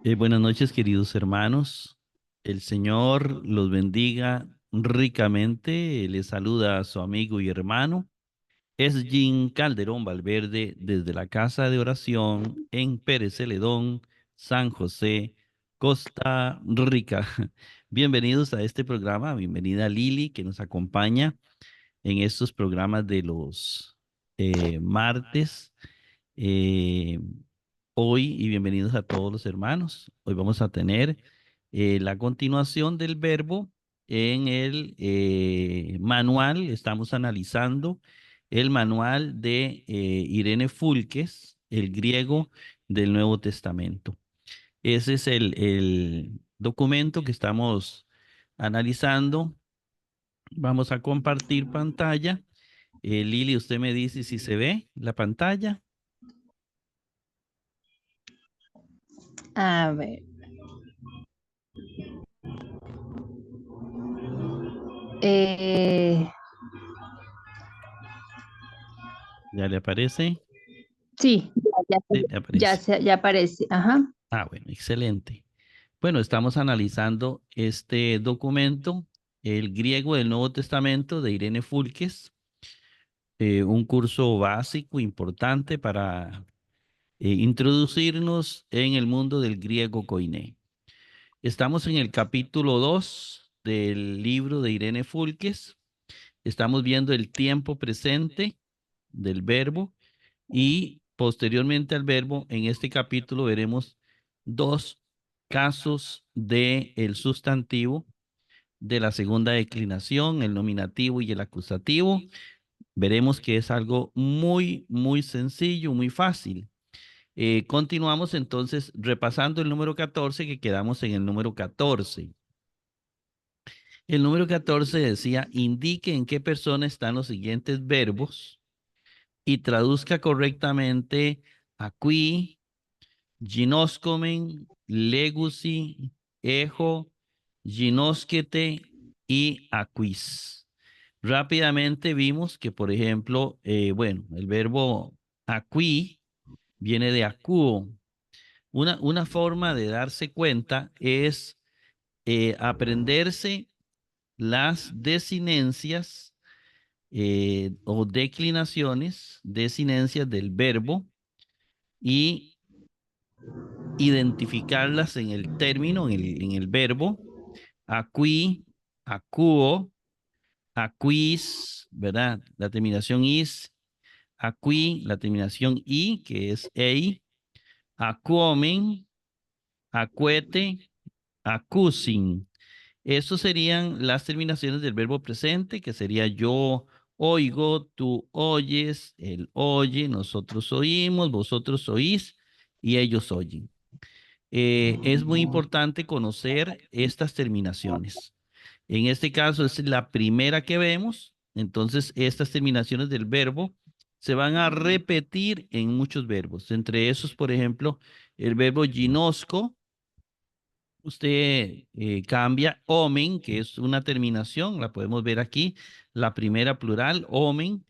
Buenas noches, queridos hermanos. El Señor los bendiga ricamente. Les saluda a su amigo y hermano. Es Jim Calderón Valverde desde la Casa de Oración en Pérez Celedón, San José, Costa Rica. Bienvenidos a este programa. Bienvenida Lili, que nos acompaña en estos programas de los martes. eh, Hoy y bienvenidos a todos los hermanos. Hoy vamos a tener la continuación del verbo en el manual. Estamos analizando el manual de Irene Fulques, el griego del Nuevo Testamento. Ese es el documento que estamos analizando. Vamos a compartir pantalla. Lili, usted me dice si se ve la pantalla. A ver. eh, ¿Ya le aparece? sí, Sí, le aparece. ya aparece. Ajá. Ah, bueno, excelente. Bueno, estamos analizando este documento, el griego del Nuevo Testamento de Irene Fulques, un curso básico importante para introducirnos en el mundo del griego koiné. Estamos en el capítulo 2 del libro de Irene Fulques. Estamos viendo el tiempo presente del verbo y posteriormente al verbo, en este capítulo veremos dos casos de el sustantivo de la segunda declinación, el nominativo y el acusativo. Veremos que es algo muy sencillo, muy fácil. Continuamos entonces repasando el número 14, que quedamos en el número 14. El número 14 decía, indique en qué persona están los siguientes verbos y traduzca correctamente aquí, ginoscomen, legusi, ejo, ginosquete y aquis. Rápidamente vimos que, por ejemplo, bueno, el verbo aquí viene de acuo. Una forma de darse cuenta es aprenderse las desinencias o desinencias del verbo y identificarlas en el término, en el verbo, aquí, acuo, aquis, ¿verdad? La terminación is, aquí, la terminación i, que es ei, acuomen, acuete, acusin. Esas serían las terminaciones del verbo presente, que sería yo oigo, tú oyes, él oye, nosotros oímos, vosotros oís y ellos oyen. Es muy importante conocer estas terminaciones. En este caso es la primera que vemos, entonces estas terminaciones del verbo se van a repetir en muchos verbos. Entre esos, por ejemplo, el verbo ginosco, usted cambia omen, que es una terminación, la podemos ver aquí, la primera plural, omen,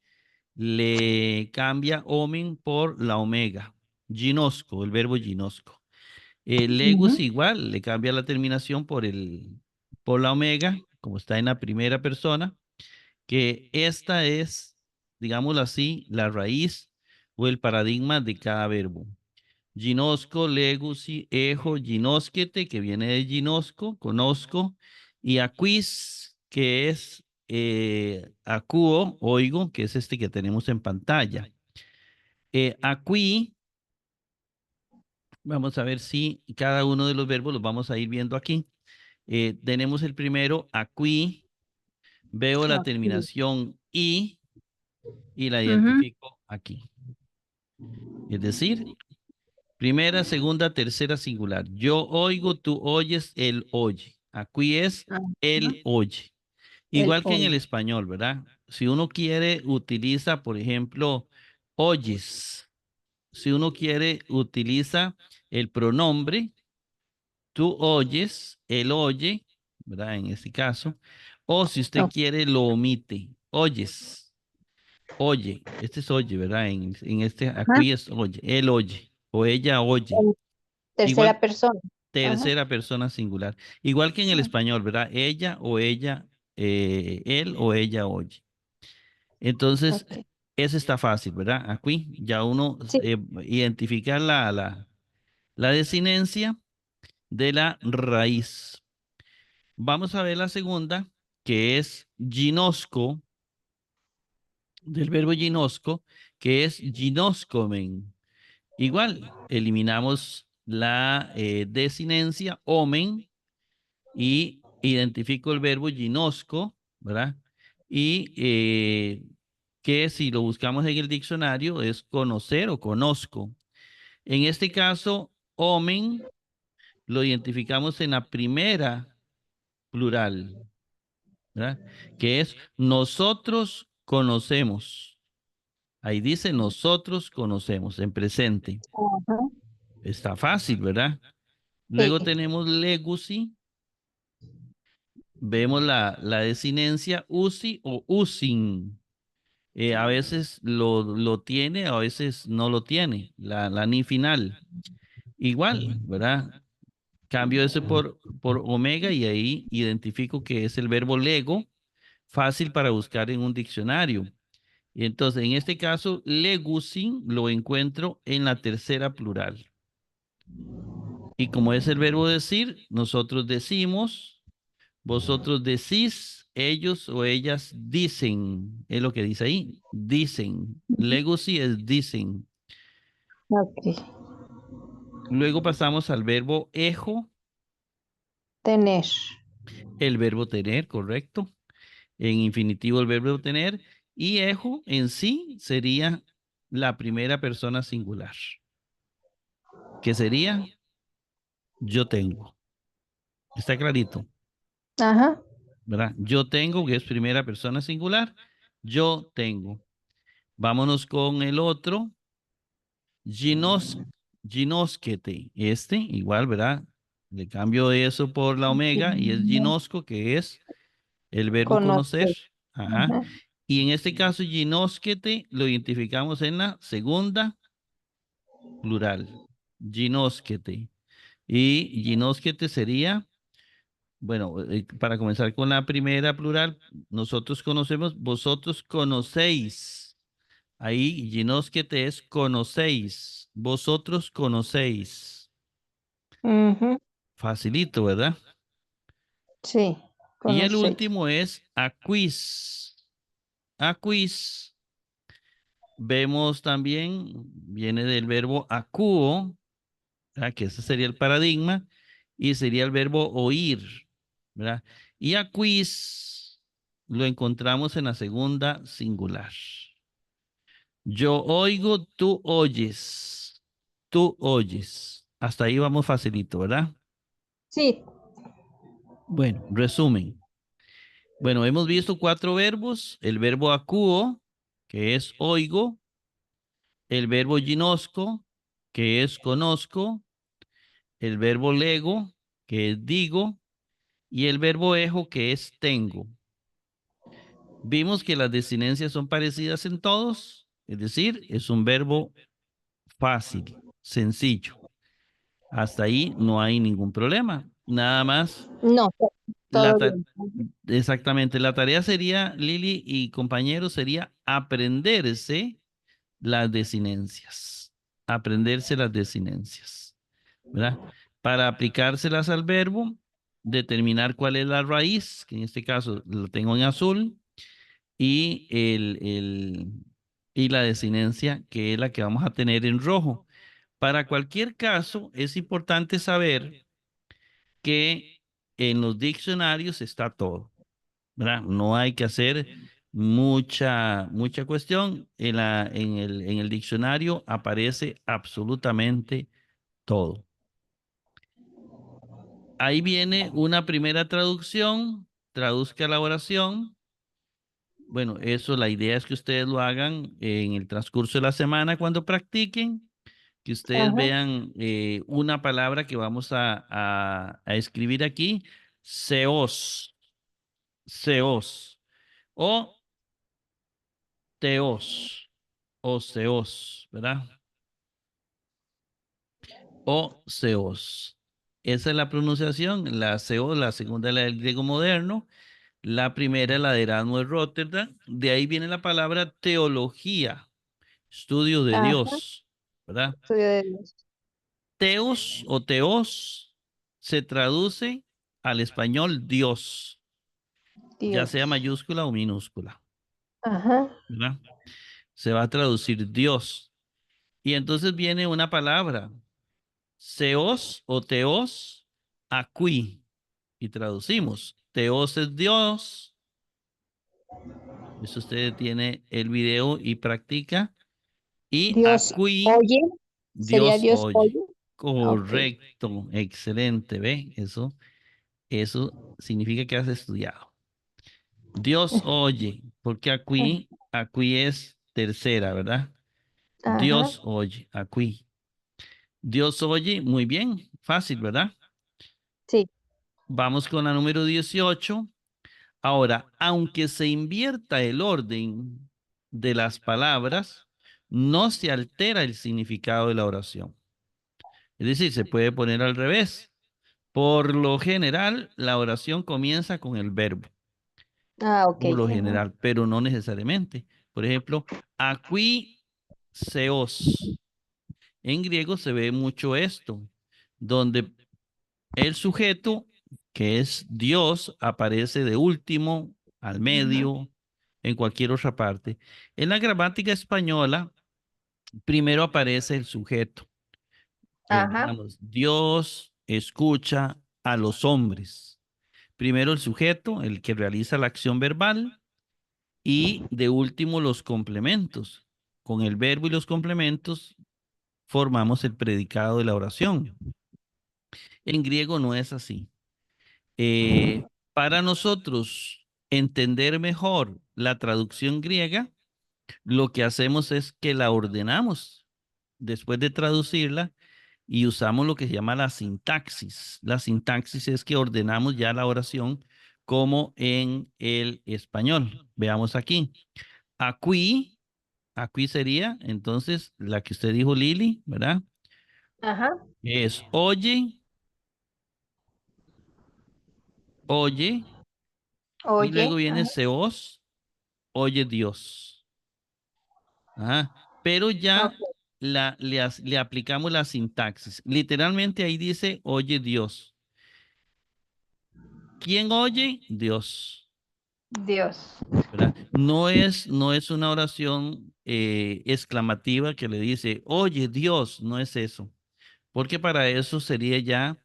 le cambia omen por la omega. Ginosco, el verbo ginosco. Legus Ujú. igual, le cambia la terminación por la omega, como está en la primera persona, que esta es, digámoslo así, la raíz o el paradigma de cada verbo. Ginosco, legusi, ejo, ginosquete, que viene de ginosco, conozco, y aquis, que es acuo, oigo, que es este que tenemos en pantalla. Aquí, vamos a ver si cada uno de los verbos los vamos a ir viendo aquí. Tenemos el primero, aquí, veo la Aquí. terminación y la Ujú. identifico aquí. Es decir, primera, segunda, tercera singular. Yo oigo, tú oyes, él oye. Aquí es Ajá. él oye. El Igual que en el hoy. español, ¿verdad? Si uno quiere, utiliza, por ejemplo, oyes. Si uno quiere, utiliza el pronombre tú oyes, él oye, ¿verdad? En este caso. O si usted Ok. quiere, lo omite. Oyes, oye. Este es oye, ¿verdad? En este, Ajá. aquí es oye. Él oye o ella oye. En Igual, tercera persona. Ajá. tercera persona singular. Igual que en el español, ¿verdad? Ella o ella, él o ella oye. Entonces, Ok. ese está fácil, ¿verdad? Aquí ya uno Sí. identifica la desinencia de la raíz. Vamos a ver la segunda, que es ginosco, del verbo ginosco, que es ginoscomen. Igual, eliminamos la desinencia, omen, y identifico el verbo ginosco, ¿verdad? Y que si lo buscamos en el diccionario es conocer o conozco. En este caso, omen lo identificamos en la primera plural, ¿verdad? Que es nosotros conocemos. Ahí dice nosotros conocemos en presente. Ajá. Está fácil, ¿verdad? Sí. Luego tenemos legacy. Vemos la desinencia usi o usin. A veces lo tiene, a veces no lo tiene, la ni final. Igual, ¿verdad? Cambio ese por omega y ahí identifico que es el verbo lego, fácil para buscar en un diccionario. Y entonces, en este caso, legusin lo encuentro en la tercera plural. Y como es el verbo decir, nosotros decimos, vosotros decís, ellos o ellas dicen, es lo que dice ahí, dicen. Legacy es dicen. Ok. Luego pasamos al verbo ejo, Tener. el verbo tener, correcto. En infinitivo el verbo tener. Y ejo en sí sería la primera persona singular, que sería yo tengo. Está clarito, Ajá. ¿verdad? Yo tengo, que es primera persona singular, yo tengo. Vámonos con el otro. Ginos, ginosquete. Este, igual, ¿verdad? Le cambio eso por la omega y es ginosco, que es el verbo conocer. Conocer. Ajá. Ajá. Y en este caso, ginosquete lo identificamos en la segunda plural. Ginosquete. Y ginosquete sería, bueno, para comenzar con la primera plural, nosotros conocemos, vosotros conocéis. Ahí, ginosquete es conocéis. Vosotros conocéis. Ujú. Facilito, ¿verdad? Sí, Y el conocéis. último es aquis. Aquis. Vemos también, viene del verbo acuo, ¿verdad? Que ese sería el paradigma, y sería el verbo oír, ¿verdad? Y aquis lo encontramos en la segunda singular. Yo oigo, tú oyes. Tú oyes. Hasta ahí vamos facilito, ¿verdad? Sí. Bueno, resumen. Bueno, hemos visto cuatro verbos. El verbo acuo, que es oigo. El verbo ginosco, que es conozco. El verbo lego, que es digo. Y el verbo ejo, que es tengo. Vimos que las desinencias son parecidas en todos. Es decir, es un verbo fácil, sencillo. Hasta ahí no hay ningún problema. Nada más, No, la todo ta- bien. exactamente, la tarea sería, Lili y compañeros, sería aprenderse las desinencias. Aprenderse las desinencias, ¿verdad? Para aplicárselas al verbo, determinar cuál es la raíz, que en este caso lo tengo en azul, y, y la desinencia, que es la que vamos a tener en rojo. Para cualquier caso, es importante saber que en los diccionarios está todo, ¿verdad? No hay que hacer mucha cuestión. En el diccionario aparece absolutamente todo. Ahí viene una primera traducción, traduzca la oración. Bueno, eso, la idea es que ustedes lo hagan en el transcurso de la semana cuando practiquen, que ustedes Ajá. vean una palabra que vamos a escribir aquí, seos, seos, o teos, o seos, ¿verdad? O seos. Esa es la pronunciación. La CO, la segunda es la del griego moderno. La primera es la de Erasmo de Rotterdam. De ahí viene la palabra teología, estudio de Ajá. Dios, ¿verdad? Estudio de Dios. Teos o teos se traduce al español Dios, ya sea Dios. mayúscula o minúscula, Ajá. ¿verdad? Se va a traducir Dios. Y entonces viene una palabra, seos o teos, aquí, y traducimos. Teos es Dios. Eso usted tiene el video y practica. Y Dios aquí, oye. ¿Sería Dios Dios oye. oye? Ok. Correcto, excelente, ¿ve? Eso significa que has estudiado. Dios oye, porque aquí es tercera, ¿verdad? Ajá. Dios oye, aquí. Dios oye, muy bien, fácil, ¿verdad? Sí. Vamos con la número 18. Ahora, aunque se invierta el orden de las palabras, no se altera el significado de la oración. Es decir, se puede poner al revés. Por lo general, la oración comienza con el verbo, Ah, ok. por lo Ajá. general, pero no necesariamente. Por ejemplo, aquí seos. En griego se ve mucho esto, donde el sujeto, que es Dios, aparece de último, al medio, en cualquier otra parte. En la gramática española, primero aparece el sujeto. Ajá. Digamos, Dios escucha a los hombres. Primero el sujeto, el que realiza la acción verbal, y de último los complementos. Con el verbo y los complementos formamos el predicado de la oración. En griego no es así. Para nosotros entender mejor la traducción griega, lo que hacemos es que la ordenamos después de traducirla y usamos lo que se llama la sintaxis. La sintaxis es que ordenamos ya la oración como en el español. Veamos aquí. Aquí, aquí sería entonces la que usted dijo, Lili, ¿verdad? Ajá. Es oye, oye, y luego Oye. viene Ajá. seos, oye Dios. Ajá. Pero ya Ok. le aplicamos la sintaxis. Literalmente ahí dice, oye Dios. ¿Quién oye? Dios, Dios. ¿verdad? No es una oración exclamativa que le dice, oye Dios, no es eso. Porque para eso sería ya,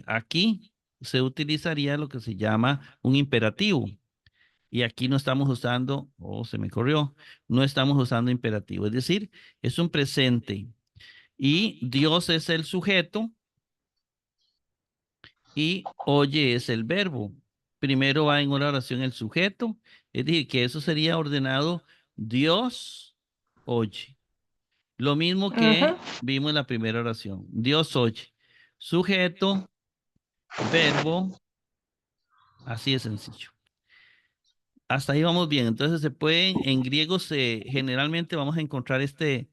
aquí se utilizaría lo que se llama un imperativo. Y aquí no estamos usando, oh, se me corrió, no estamos usando imperativo. Es decir, es un presente. Y Dios es el sujeto y oye es el verbo. Primero va en una oración el sujeto, es decir, que eso sería ordenado Dios oye. Lo mismo Ajá. que vimos en la primera oración. Dios oye. Sujeto, verbo, así de sencillo. Hasta ahí vamos bien. Entonces se pueden, en griego generalmente vamos a encontrar este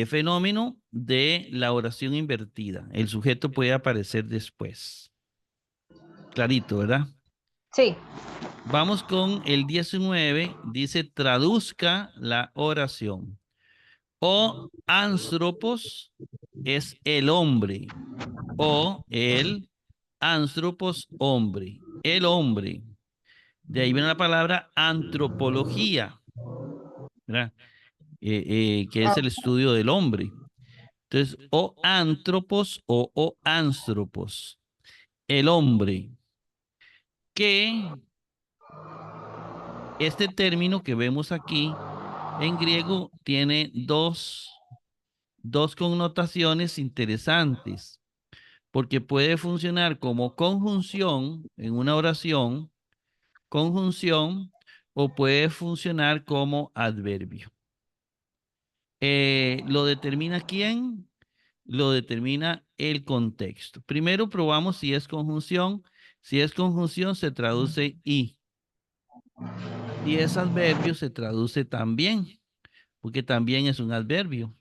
fenómeno de la oración invertida. El sujeto puede aparecer después. Clarito, ¿verdad? Sí. Vamos con el 19. Dice, traduzca la oración. O anthropos es el hombre. O el anthropos hombre. El hombre. De ahí viene la palabra antropología, ¿verdad? Que es Ah, el estudio del hombre. Entonces, o antropos o anthropos, el hombre, que este término que vemos aquí en griego tiene dos connotaciones interesantes, porque puede funcionar como conjunción en una oración, conjunción, o puede funcionar como adverbio. ¿Lo determina quién? Lo determina el contexto. Primero probamos si es conjunción. Si es conjunción, se traduce y. Si es adverbio, se traduce también, porque también es un adverbio,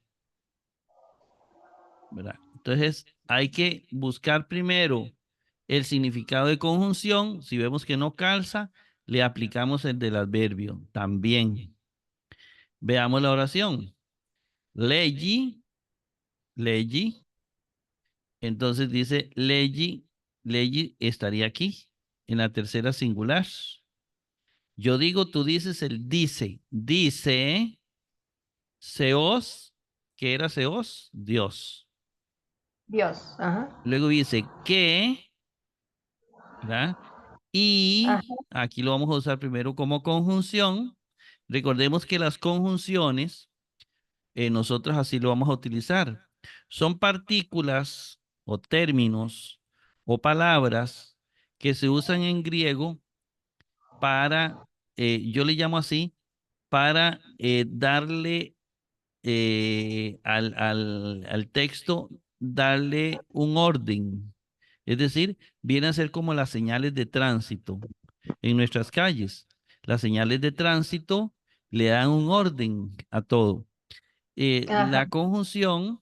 ¿verdad? Entonces, hay que buscar primero el significado de conjunción. Si vemos que no calza, le aplicamos el del adverbio también. Veamos la oración. Leggi, leggi. Entonces dice leggi, leggi estaría aquí, en la tercera singular. Yo digo, tú dices, el dice. Dice, seos, ¿qué era seos? Dios. Dios. Ajá. Luego dice que, ¿verdad? Ajá. Y aquí lo vamos a usar primero como conjunción. Recordemos que las conjunciones, nosotros así lo vamos a utilizar. Son partículas o términos o palabras que se usan en griego para, yo le llamo así, para darle al texto, darle un orden. Es decir, viene a ser como las señales de tránsito en nuestras calles. Las señales de tránsito le dan un orden a todo. Ajá. La conjunción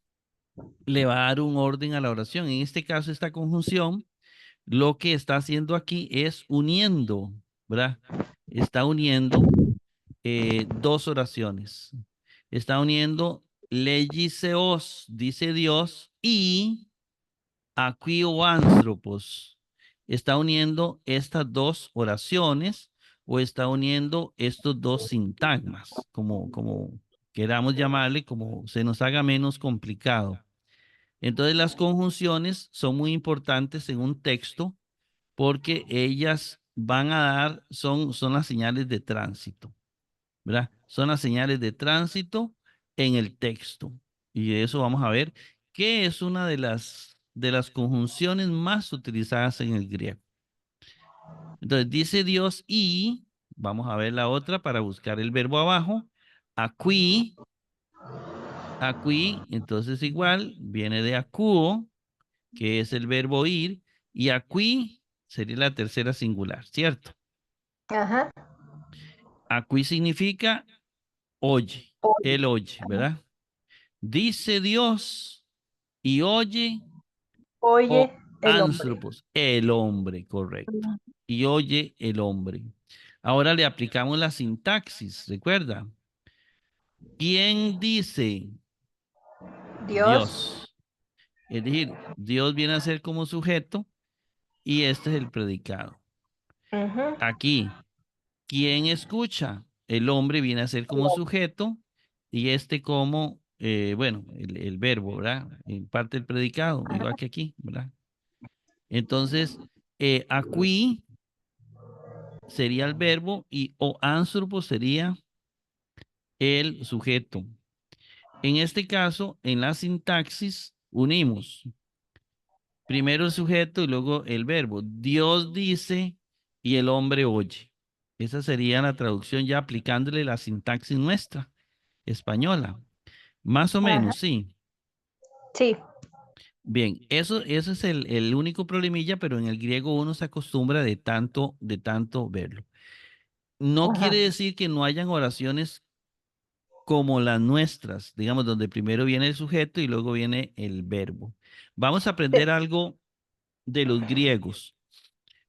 le va a dar un orden a la oración. En este caso, esta conjunción lo que está haciendo aquí es uniendo, ¿verdad? Está uniendo dos oraciones. Está uniendo legiseos, dice Dios, y aquio anthropos. Está uniendo estas dos oraciones o está uniendo estos dos sintagmas, como queramos llamarle, como se nos haga menos complicado. Entonces las conjunciones son muy importantes en un texto porque ellas van a dar, son las señales de tránsito, ¿verdad? Son las señales de tránsito en el texto. Y de eso vamos a ver que es una de las conjunciones más utilizadas en el griego. Entonces dice Dios y, vamos a ver la otra para buscar el verbo abajo, aquí, aquí, entonces igual viene de acuo, que es el verbo ir, y aquí sería la tercera singular, ¿cierto? Ajá. Aquí significa oye, Oye. él oye, ¿verdad? Dice Dios y oye Oye o el hombre. anthropos, el hombre, correcto. Y oye el hombre. Ahora le aplicamos la sintaxis, ¿recuerda? ¿Quién dice? Dios. Dios. Es decir, Dios viene a ser como sujeto y este es el predicado. Ujú. Aquí, ¿quién escucha? El hombre viene a ser El como hombre. sujeto y este como, bueno, el verbo, ¿verdad? En parte el predicado, igual Ajá. que aquí, ¿verdad? Entonces, aquí sería el verbo y o anthropo sería el sujeto. En este caso, en la sintaxis, unimos primero el sujeto y luego el verbo. Dios dice y el hombre oye. Esa sería la traducción ya aplicándole la sintaxis nuestra, española. Más o Ajá. menos, sí. Sí. Bien, eso es el único problemilla, pero en el griego uno se acostumbra de tanto verlo. No quiere Ajá. decir que no hayan oraciones como las nuestras, digamos, donde primero viene el sujeto y luego viene el verbo. Vamos a Sí. aprender algo de los griegos.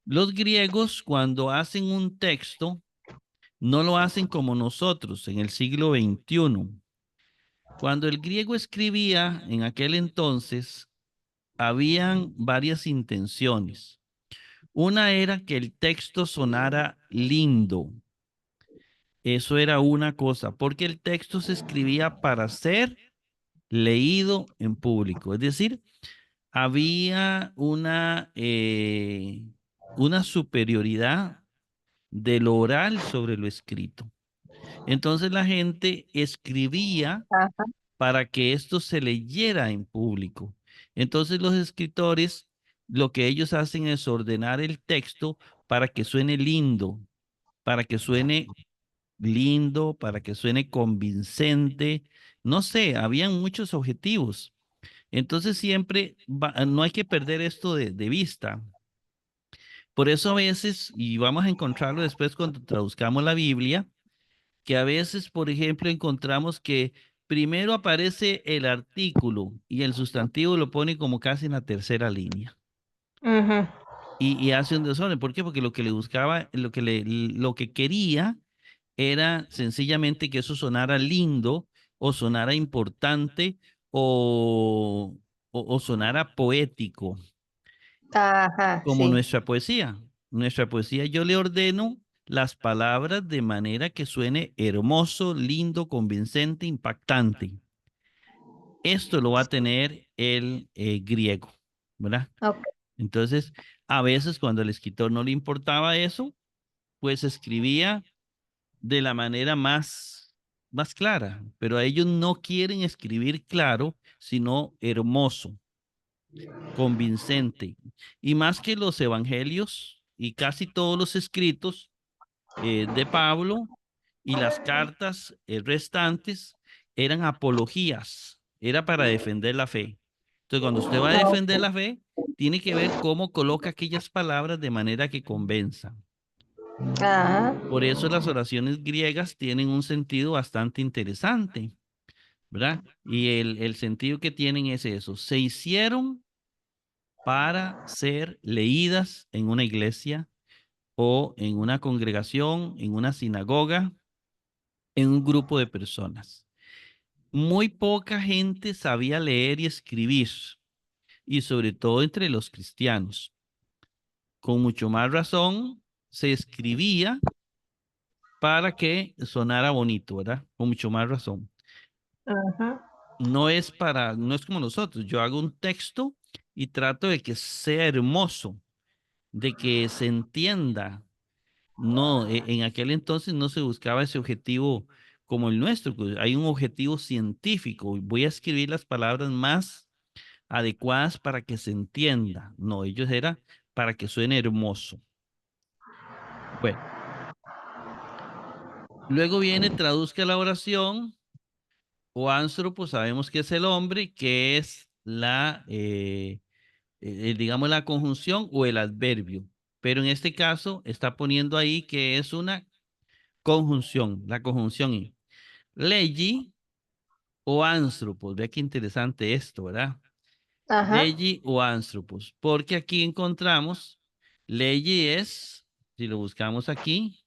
Los griegos, cuando hacen un texto, no lo hacen como nosotros en el siglo XXI. Cuando el griego escribía en aquel entonces, habían varias intenciones. Una era que el texto sonara lindo. Eso era una cosa, porque el texto se escribía para ser leído en público. Es decir, había una superioridad de lo oral sobre lo escrito. Entonces la gente escribía Ajá. para que esto se leyera en público. Entonces los escritores lo que ellos hacen es ordenar el texto para que suene lindo, para que suene lindo, para que suene convincente. No sé, habían muchos objetivos. Entonces siempre no hay que perder esto de vista. Por eso a veces, y vamos a encontrarlo después cuando traduzcamos la Biblia, que a veces, por ejemplo, encontramos que primero aparece el artículo y el sustantivo lo pone como casi en la tercera línea. Ujú. Y hace un desorden. ¿Por qué? Porque lo que le buscaba, lo que quería era sencillamente que eso sonara lindo o sonara importante o, o sonara poético, Ajá, como sí. nuestra poesía. Nuestra poesía yo le ordeno las palabras de manera que suene hermoso, lindo, convincente, impactante. Esto lo va a tener el griego, ¿verdad? Ok. Entonces, a veces cuando al escritor no le importaba eso, pues escribía de la manera más clara, pero ellos no quieren escribir claro, sino hermoso, convincente. Y más que los evangelios y casi todos los escritos de Pablo y las cartas restantes eran apologías, era para defender la fe. Entonces, cuando usted va a defender Ok. la fe, tiene que ver cómo coloca aquellas palabras de manera que convenzan. Ajá. Por eso las oraciones griegas tienen un sentido bastante interesante, ¿verdad? Y el sentido que tienen es eso. Se hicieron para ser leídas en una iglesia o en una congregación, en una sinagoga, en un grupo de personas. Muy poca gente sabía leer y escribir, y sobre todo entre los cristianos. Con mucho más razón, se escribía para que sonara bonito, ¿verdad? Con mucho más razón. Ajá. No es como nosotros. Yo hago un texto y trato de que sea hermoso, de que se entienda. No, en aquel entonces no se buscaba ese objetivo como el nuestro, pues. Hay un objetivo científico. Voy a escribir las palabras más adecuadas para que se entienda. No, ellos era para que suene hermoso. Bueno, luego viene traduzca la oración o anthropo, sabemos que es el hombre, que es digamos, la conjunción o el adverbio. Pero en este caso está poniendo ahí que es una conjunción, la conjunción y legi o anthropos. Vea qué interesante esto, ¿verdad? Ajá. Legi o anthropos, porque aquí encontramos, legi es, si lo buscamos aquí,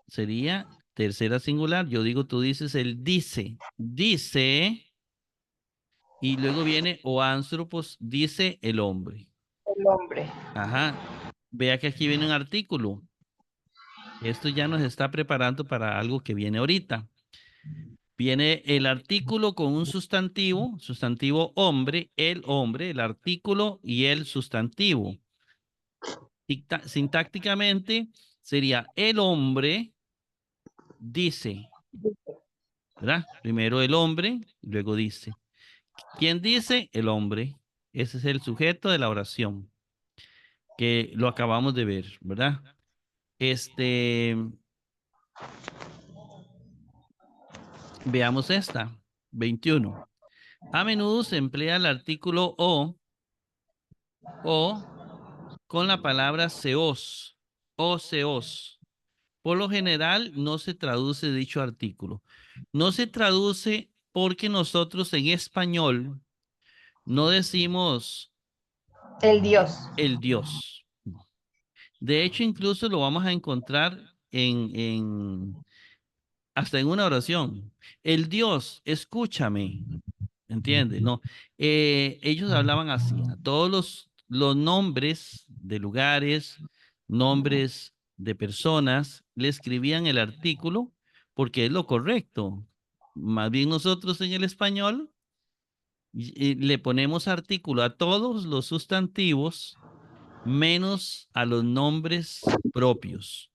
sería tercera singular. Yo digo, tú dices, él dice, dice, y luego viene o anthropos, dice el hombre. El hombre. Ajá. Vea que aquí viene un artículo. Esto ya nos está preparando para algo que viene ahorita. Viene el artículo con un sustantivo, sustantivo hombre, el artículo y el sustantivo. Sintácticamente sería el hombre dice, ¿verdad? Primero el hombre, luego dice. ¿Quién dice? El hombre. Ese es el sujeto de la oración, que lo acabamos de ver, ¿verdad? Este, veamos esta, 21. A menudo se emplea el artículo o con la palabra seos o seos. Por lo general no se traduce dicho artículo. No se traduce porque nosotros en español no decimos El Dios. el Dios. No. De hecho, incluso lo vamos a encontrar hasta en una oración. El Dios, escúchame. ¿Entiendes? No, ellos hablaban así, a todos los nombres de lugares, nombres de personas, le escribían el artículo porque es lo correcto. Más bien nosotros en el español y le ponemos artículo a todos los sustantivos menos a los nombres propios.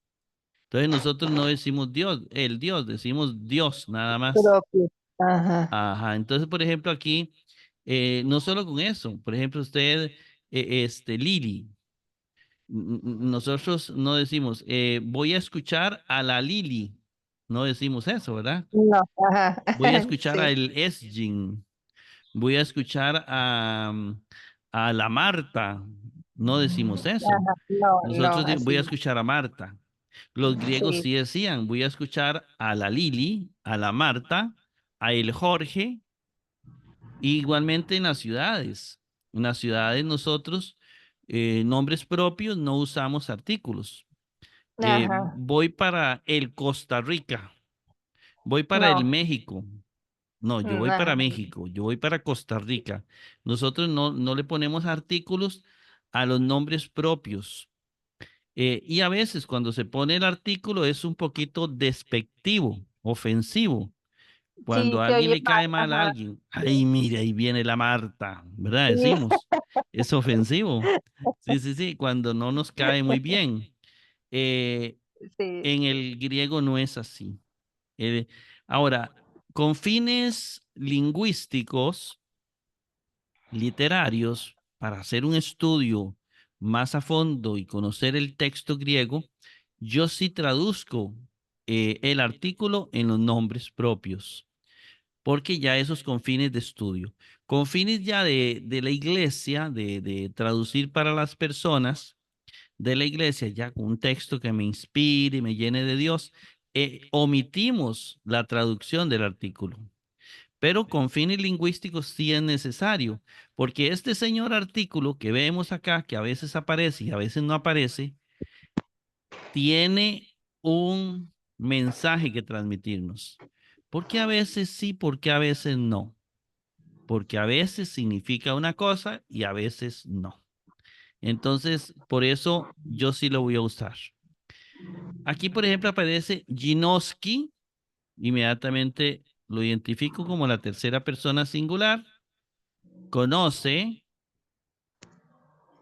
Entonces nosotros no decimos Dios, el Dios, decimos Dios nada más. Propio. Ajá. Ajá, entonces, por ejemplo, aquí, no solo con eso, por ejemplo, usted, Lili, nosotros no decimos, voy a escuchar a la Lili, no decimos eso, ¿verdad? No. Ajá. Voy a escuchar a Sí. el Esjin, voy a escuchar a la Marta, no decimos eso. Ajá. No, no, Nosotros así voy a no. escuchar a Marta. Los griegos Sí. sí decían, voy a escuchar a la Lili, a la Marta a el Jorge, igualmente en las ciudades. En las ciudades nosotros, nombres propios, no usamos artículos. Ajá. Voy para el Costa Rica, voy para el No. México. No, yo voy para Ajá. México, yo voy para Costa Rica. Nosotros no le ponemos artículos a los nombres propios. Y a veces cuando se pone el artículo es un poquito despectivo, ofensivo. Cuando Sí, a se alguien oye le cae mal. mal a Ajá. alguien, ay, mire, ahí viene la Marta, ¿verdad? Sí. Decimos, es ofensivo. Sí, sí, sí, cuando no nos cae muy bien. Eh, Sí. en el griego no es así. Eh, Ahora, con fines lingüísticos, literarios, para hacer un estudio más a fondo y conocer el texto griego, yo sí traduzco el artículo en los nombres propios, porque ya esos con fines de estudio. Con fines ya de la iglesia, de traducir para las personas de la iglesia, ya con un texto que me inspire y me llene de Dios, omitimos la traducción del artículo. Pero con fines lingüísticos sí es necesario, porque este señor artículo que vemos acá, que a veces aparece y a veces no aparece, tiene un mensaje que transmitirnos. Porque a veces sí, porque a veces no. Porque a veces significa una cosa y a veces no. Entonces, por eso yo sí lo voy a usar. Aquí, por ejemplo, aparece Ginoski. Inmediatamente lo identifico como la tercera persona singular. Conoce,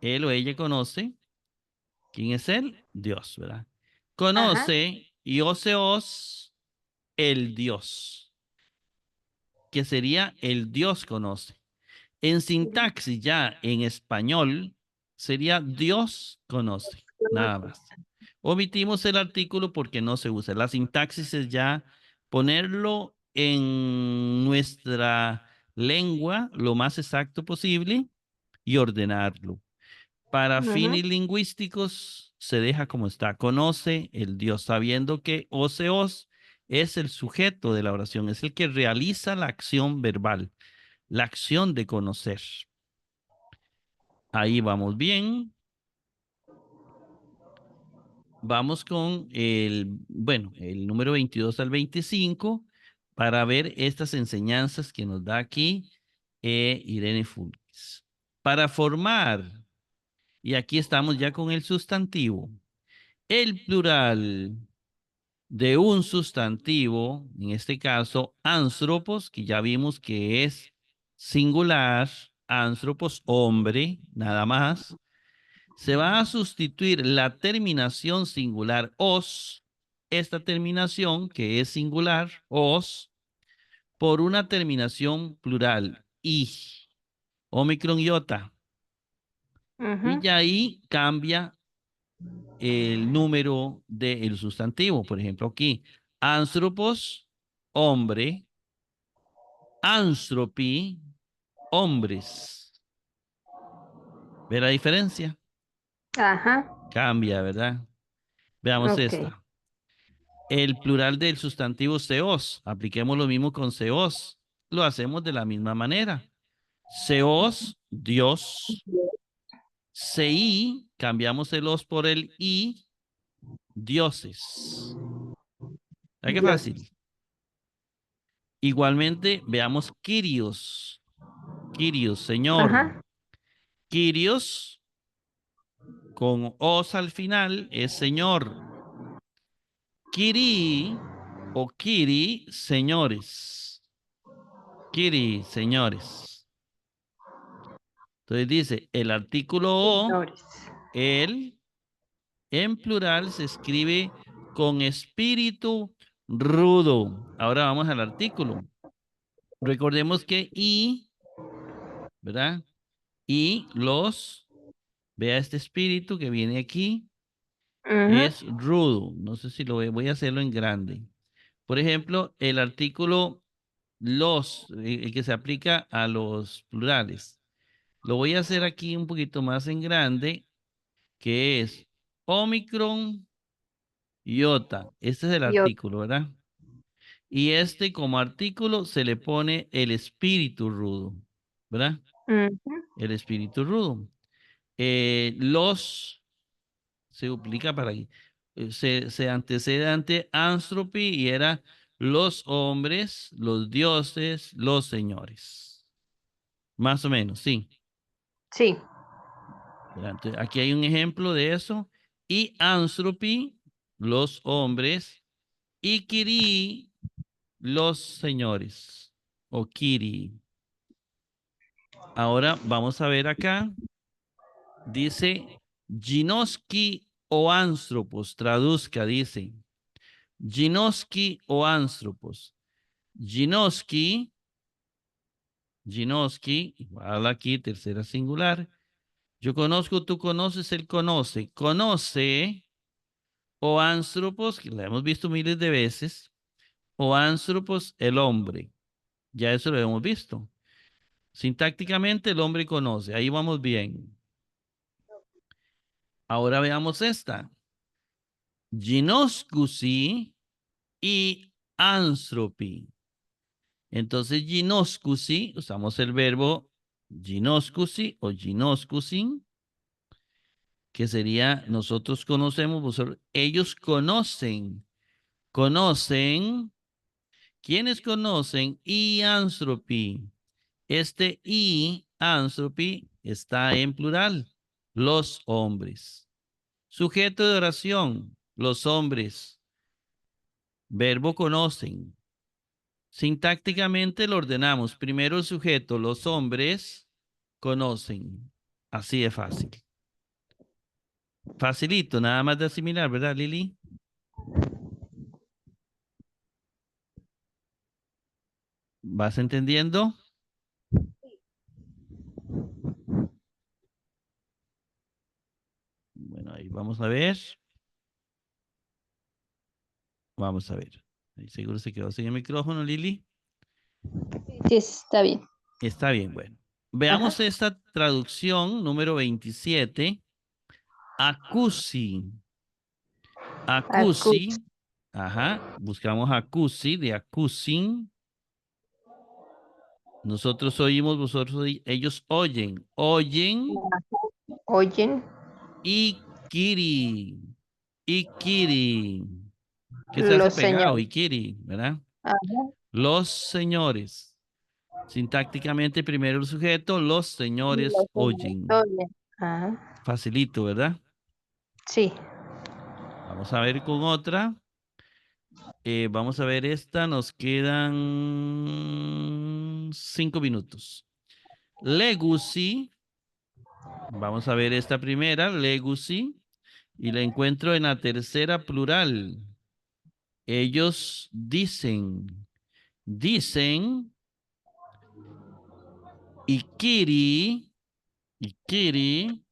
él o ella conoce. ¿Quién es él? Dios, ¿verdad? Ajá. Conoce y oseos, el Dios, que sería el Dios conoce. En Sí. sintaxis ya en español sería Dios conoce, nada más. Omitimos el artículo porque no se usa. La sintaxis es ya ponerlo en nuestra lengua lo más exacto posible y ordenarlo. Para Ujú. fines lingüísticos se deja como está. Conoce el Dios, sabiendo que oseos es el sujeto de la oración, es el que realiza la acción verbal, la acción de conocer. Ahí vamos bien. Vamos con bueno, el número 22 al 25 para ver estas enseñanzas que nos da aquí Irene Fulques. Para formar, y aquí estamos ya con el sustantivo, el plural de un sustantivo, en este caso, anthropos, que ya vimos que es singular, anthropos, hombre, nada más. Se va a sustituir la terminación singular os, esta terminación que es singular, os, por una terminación plural, i, omicron iota. Y Ujú. ya ahí cambia el número del sustantivo. Por ejemplo, aquí, anthropos, hombre, anthropy, hombres. ¿Ve la diferencia? Ajá. Cambia, ¿verdad? Veamos Ok. esta. El plural del sustantivo seos. Apliquemos lo mismo con seos. Lo hacemos de la misma manera. Seos, Dios. Sei, cambiamos el os por el i, dioses. ¿Verdad qué Dios. fácil? Igualmente, veamos Kyrios. Kyrios, Señor. Ajá. Kyrios, con os al final, es Señor. Kiri o Kiri, señores. Kiri, señores. Entonces dice, el artículo o, Señores. el, en plural se escribe con espíritu rudo. Ahora vamos al artículo. Recordemos que y, ¿verdad? Y los, vea este espíritu que viene aquí, Ujú. es rudo. No sé si lo voy a hacerlo en grande. Por ejemplo, el artículo los, el que se aplica a los plurales. Lo voy a hacer aquí un poquito más en grande, que es Omicron iota. Este es el Yo. artículo, ¿verdad? Y como artículo se le pone el espíritu rudo, ¿verdad? El espíritu rudo. Los se duplica para aquí. Se antecede ante anthropy y era los hombres, los dioses, los señores. Más o menos, sí. Sí. Entonces, aquí hay un ejemplo de eso. Y anthropy, los hombres. Y kiri, los señores. O kiri. Ahora vamos a ver acá. Dice Ginoski o anthropos. Traduzca, dice. Ginoski o anthropos. Ginoski, igual aquí, tercera singular. Yo conozco, tú conoces, él conoce. Conoce o anthropos, que la hemos visto miles de veces. O anthropos, el hombre. Ya eso lo hemos visto. Sintácticamente, el hombre conoce. Ahí vamos bien. Ahora veamos esta. Ginoscusi y anthropy. Entonces, ginoscusi, usamos el verbo ginoscusi o ginoscusin, que sería nosotros conocemos, ellos conocen, conocen, ¿quiénes conocen? Y anthropy. Y anthropy está en plural, los hombres. Sujeto de oración, los hombres. Verbo conocen. Sintácticamente lo ordenamos. Primero el sujeto, los hombres conocen. Así de fácil. Facilito, nada más de asimilar, ¿verdad, Lili? ¿Vas entendiendo? Bueno, ahí vamos a ver. Vamos a ver. Ahí seguro se quedó sin el micrófono, Lili. Sí, está bien. Está bien, bueno. Ajá. Veamos esta traducción número 27. Acusi. Acus. Acusi. Ajá. Buscamos acusi de acusin. Nosotros oímos, ellos oyen. Oyen Oyen Ikiri. Ikiri. ¿Qué se hace los pegado? señores. Ikiri, ¿verdad? Ajá. Los señores. Sintácticamente, primero el sujeto, los señores Los señores oyen. oyen. Ajá. Facilito, ¿verdad? Sí. Vamos a ver con otra. Vamos a ver esta. Nos quedan 5 minutos. Legacy. Vamos a ver esta primera. Legacy. Y la encuentro en la tercera plural. Ellos dicen, Ikiri, Ikiri,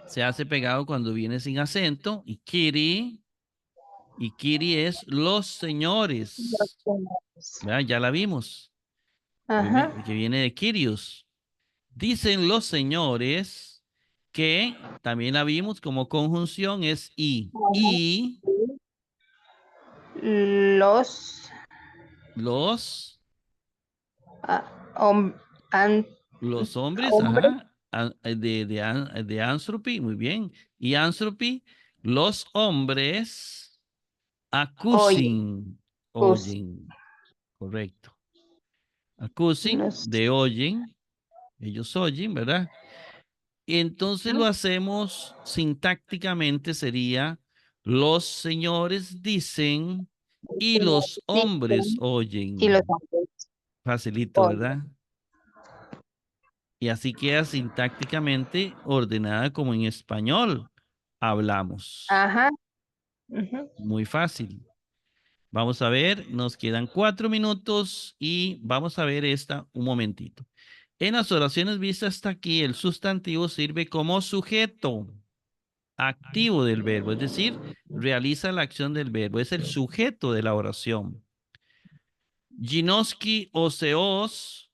se hace pegado cuando viene sin acento. Ikiri es los Los señores. señores. ¿Verdad? Ya la vimos, Ajá. que viene de Kyrios. Dicen los señores que también la vimos como conjunción es Ajá. y Los los ah, hom- an- Los hombres, hombres ajá, de Anthropy, muy bien. Y Anthropy, los hombres oyen. accusing, Cus. oyen, correcto. Accusing, Los, de oyen, ellos oyen, ¿verdad? Y entonces lo hacemos sintácticamente, sería, los señores dicen los y los señores hombres dicen y los oyen. hombres Facilito, oyen. ¿verdad? Y así queda sintácticamente ordenada como en español hablamos. Ajá. Ujú. Muy fácil. Vamos a ver, nos quedan 4 minutos y vamos a ver esta un momentito. En las oraciones vistas hasta aquí, el sustantivo sirve como sujeto activo del verbo, es decir, realiza la acción del verbo, es el sujeto de la oración. Ginoski o Seos,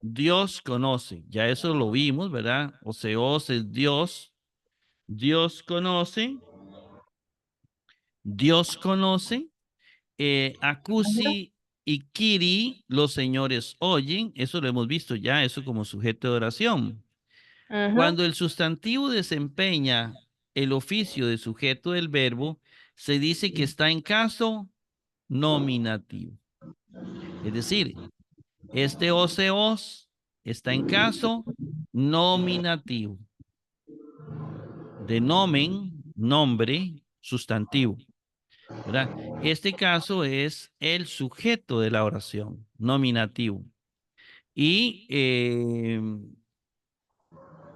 Dios conoce, ya eso lo vimos, ¿verdad? Oseos es Dios, Dios conoce, Dios conoce, Akusi y Kiri, los señores oyen, eso lo hemos visto ya, eso como sujeto de oración. Cuando el sustantivo desempeña el oficio de sujeto del verbo, se dice que está en caso nominativo. Es decir, este oseos está en caso nominativo. De nomen, nombre, sustantivo, ¿verdad? Este caso es el sujeto de la oración, nominativo. Y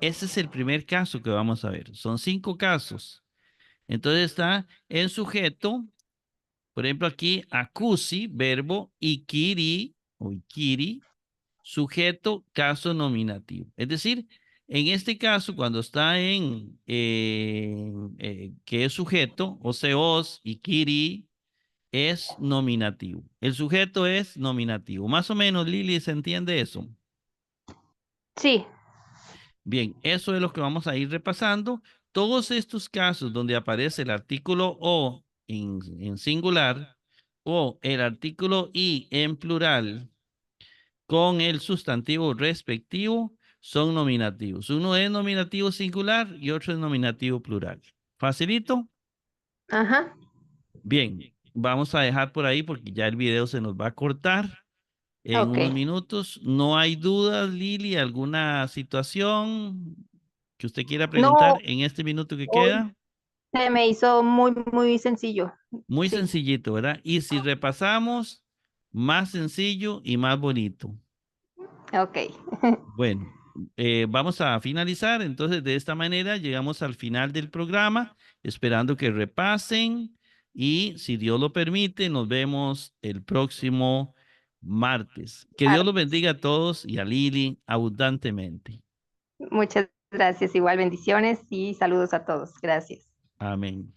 ese es el primer caso que vamos a ver. Son 5 casos. Entonces está el sujeto, por ejemplo aquí, acusi, verbo, ikiri o ikiri, sujeto, caso nominativo. Es decir, en este caso, cuando está en que es sujeto, oseos, ikiri, es nominativo. El sujeto es nominativo. Más o menos, Lili, ¿se entiende eso? Sí. Bien, eso es lo que vamos a ir repasando. Todos estos casos donde aparece el artículo o en singular o el artículo y en plural con el sustantivo respectivo son nominativos. Uno es nominativo singular y otro es nominativo plural. ¿Facilito? Ajá. Bien, vamos a dejar por ahí porque ya el video se nos va a cortar en Ok. unos minutos. No hay dudas, Lili, alguna situación que usted quiera preguntar No, en este minuto que hoy queda. se me hizo muy, muy sencillo. Muy Sí. sencillito, ¿verdad? Y si repasamos, más sencillo y más bonito. Ok. Bueno, vamos a finalizar. Entonces, de esta manera llegamos al final del programa, esperando que repasen y, si Dios lo permite, nos vemos el próximo martes. Que Dios los bendiga a todos y a Lili abundantemente. Muchas gracias. Igual bendiciones y saludos a todos. Gracias. Amén.